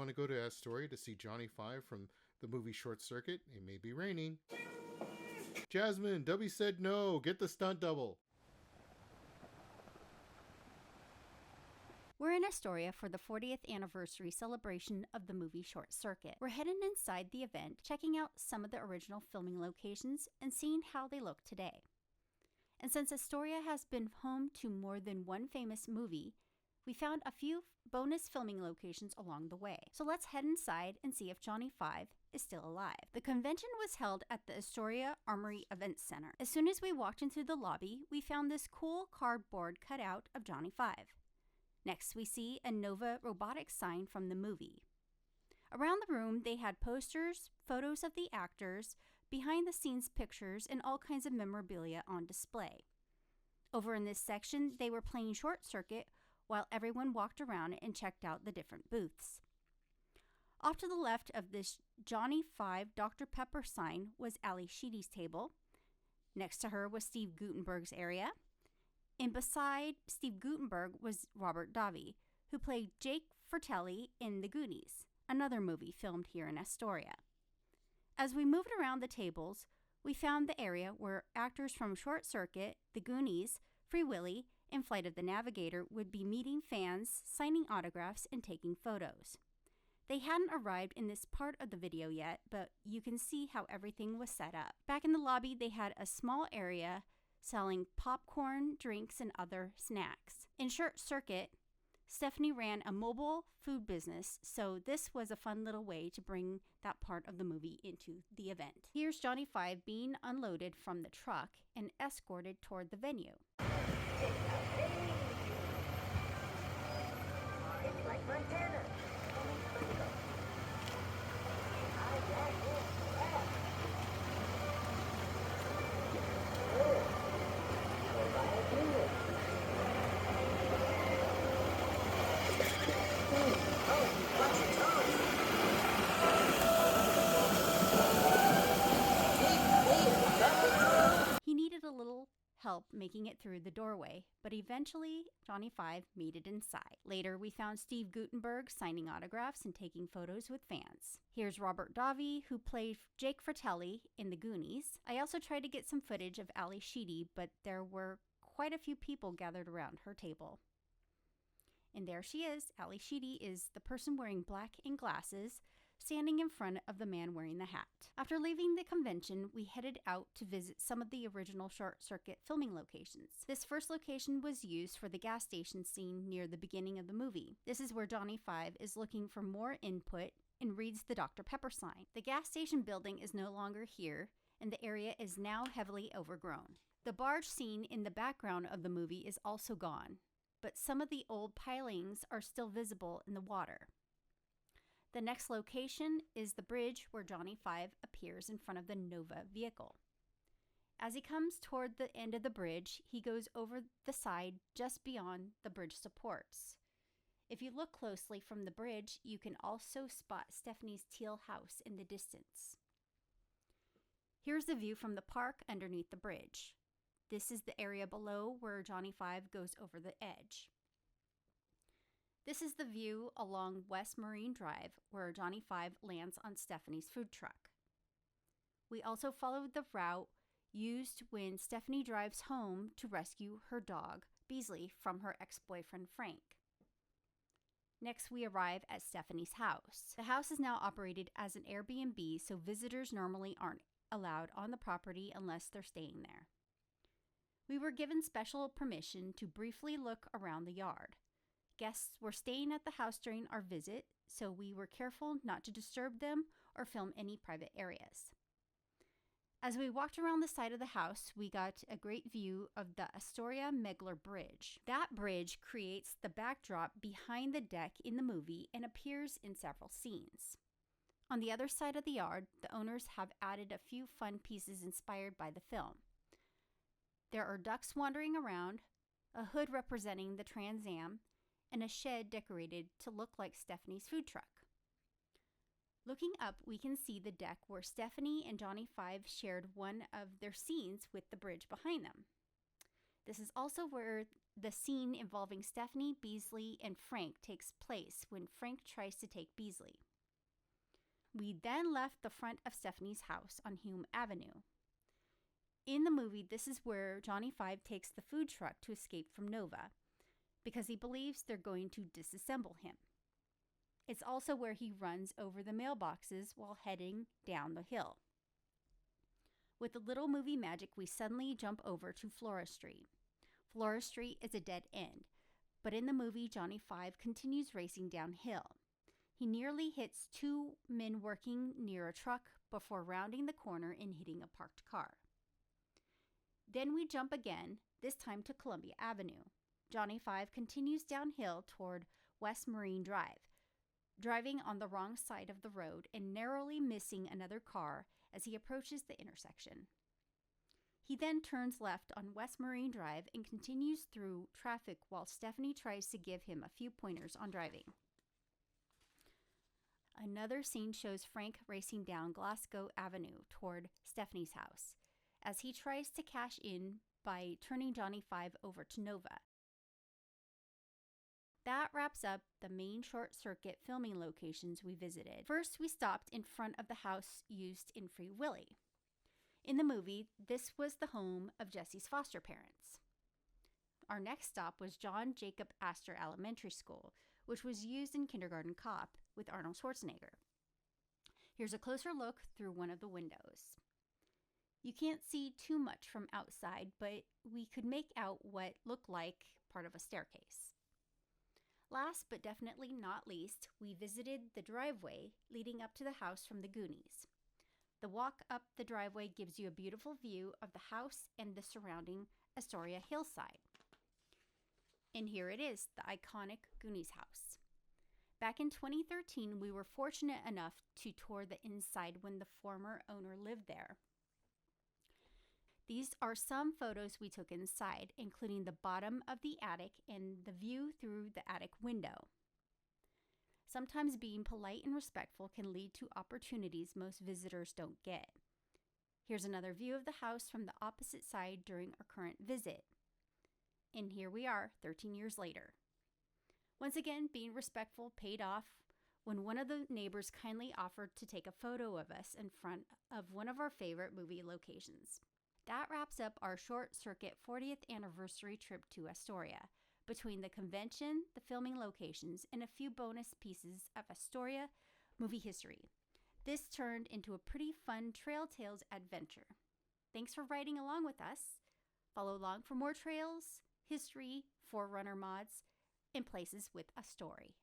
want to go to Astoria to see Johnny Five from the movie Short Circuit? It may be raining. Jasmine, Debbie said no. Get the stunt double. We're in Astoria for the 40th anniversary celebration of the movie Short Circuit. We're heading inside the event, checking out some of the original filming locations and seeing how they look today. And since Astoria has been home to more than one famous movie, we found a few bonus filming locations along the way. So let's head inside and see if Johnny Five is still alive. The convention was held at the Astoria Armory Event Center. As soon as we walked into the lobby, we found this cool cardboard cutout of Johnny Five. Next, we see a Nova Robotics sign from the movie. Around the room, they had posters, photos of the actors, behind-the-scenes pictures, and all kinds of memorabilia on display. Over in this section, they were playing Short Circuit while everyone walked around and checked out the different booths. Off to the left of this Johnny Five Dr. Pepper sign was Sheedy's table. Next to her was Steve Guttenberg's area. And beside Steve Guttenberg was Robert Davi, who played Jake Fratelli in The Goonies, another movie filmed here in Astoria. As we moved around the tables, we found the area where actors from Short Circuit, The Goonies, Free Willy, and Flight of the Navigator would be meeting fans, signing autographs, and taking photos. They hadn't arrived in this part of the video yet, but you can see how everything was set up. Back in the lobby, they had a small area selling popcorn, drinks, and other snacks. In Short Circuit, Stephanie ran a mobile food business, so this was a fun little way to bring that part of the movie into the event. Here's Johnny Five being unloaded from the truck and escorted toward the venue. It's like Montana. He needed a little help making it through the doorway, but eventually Johnny Five made it inside. Later, we found Steve Guttenberg signing autographs and taking photos with fans. Here's Robert Davi, who played Jake Fratelli in The Goonies. I also tried to get some footage of Sheedy, but there were quite a few people gathered around her table. And there she is. Sheedy is the person wearing black and glasses, standing in front of the man wearing the hat. After leaving the convention, we headed out to visit some of the original Short Circuit filming locations. This first location was used for the gas station scene near the beginning of the movie. This is where Johnny Five is looking for more input and reads the Dr. Pepper sign. The gas station building is no longer here, and the area is now heavily overgrown. The barge scene in the background of the movie is also gone, but some of the old pilings are still visible in the water. The next location is the bridge where Johnny Five appears in front of the Nova vehicle. As he comes toward the end of the bridge, he goes over the side just beyond the bridge supports. If you look closely from the bridge, you can also spot Stephanie's teal house in the distance. Here's the view from the park underneath the bridge. This is the area below where Johnny Five goes over the edge. This is the view along West Marine Drive where Johnny Five lands on Stephanie's food truck. We also followed the route used when Stephanie drives home to rescue her dog, Beasley, from her ex-boyfriend, Frank. Next, we arrive at Stephanie's house. The house is now operated as an Airbnb, so visitors normally aren't allowed on the property unless they're staying there. We were given special permission to briefly look around the yard. Guests were staying at the house during our visit, so we were careful not to disturb them or film any private areas. As we walked around the side of the house, we got a great view of the Astoria Megler Bridge. That bridge creates the backdrop behind the deck in the movie and appears in several scenes. On the other side of the yard, the owners have added a few fun pieces inspired by the film. There are ducks wandering around, a hood representing the Trans Am, and a shed decorated to look like Stephanie's food truck. Looking up, we can see the deck where Stephanie and Johnny Five shared one of their scenes with the bridge behind them. This is also where the scene involving Stephanie, Beasley, and Frank takes place when Frank tries to take Beasley. We then left the front of Stephanie's house on Hume Avenue. In the movie, this is where Johnny Five takes the food truck to escape from Nova because he believes they're going to disassemble him. It's also where he runs over the mailboxes while heading down the hill. With a little movie magic, we suddenly jump over to Flora Street. Flora Street is a dead end, but in the movie, Johnny Five continues racing downhill. He nearly hits two men working near a truck before rounding the corner and hitting a parked car. Then we jump again, this time to Columbia Avenue. Johnny Five continues downhill toward West Marine Drive, driving on the wrong side of the road and narrowly missing another car as he approaches the intersection. He then turns left on West Marine Drive and continues through traffic while Stephanie tries to give him a few pointers on driving. Another scene shows Frank racing down Glasgow Avenue toward Stephanie's house as he tries to cash in by turning Johnny Five over to Nova. That wraps up the main short circuit filming locations we visited. First, we stopped in front of the house used in Free Willy. In the movie, this was the home of Jesse's foster parents. Our next stop was John Jacob Astor Elementary School, which was used in Kindergarten Cop with Arnold Schwarzenegger. Here's a closer look through one of the windows. You can't see too much from outside, but we could make out what looked like part of a staircase. Last but definitely not least, we visited the driveway leading up to the house from the Goonies. The walk up the driveway gives you a beautiful view of the house and the surrounding Astoria hillside. And here it is, the iconic Goonies house. Back in 2013, we were fortunate enough to tour the inside when the former owner lived there. These are some photos we took inside, including the bottom of the attic and the view through the attic window. Sometimes being polite and respectful can lead to opportunities most visitors don't get. Here's another view of the house from the opposite side during our current visit. And here we are, 13 years later. Once again, being respectful paid off when one of the neighbors kindly offered to take a photo of us in front of one of our favorite movie locations. That wraps up our short circuit 40th anniversary trip to Astoria, between the convention, the filming locations, and a few bonus pieces of Astoria movie history. This turned into a pretty fun Trail Tales adventure. Thanks for riding along with us. Follow along for more trails, history, Forerunner mods, and places with a story.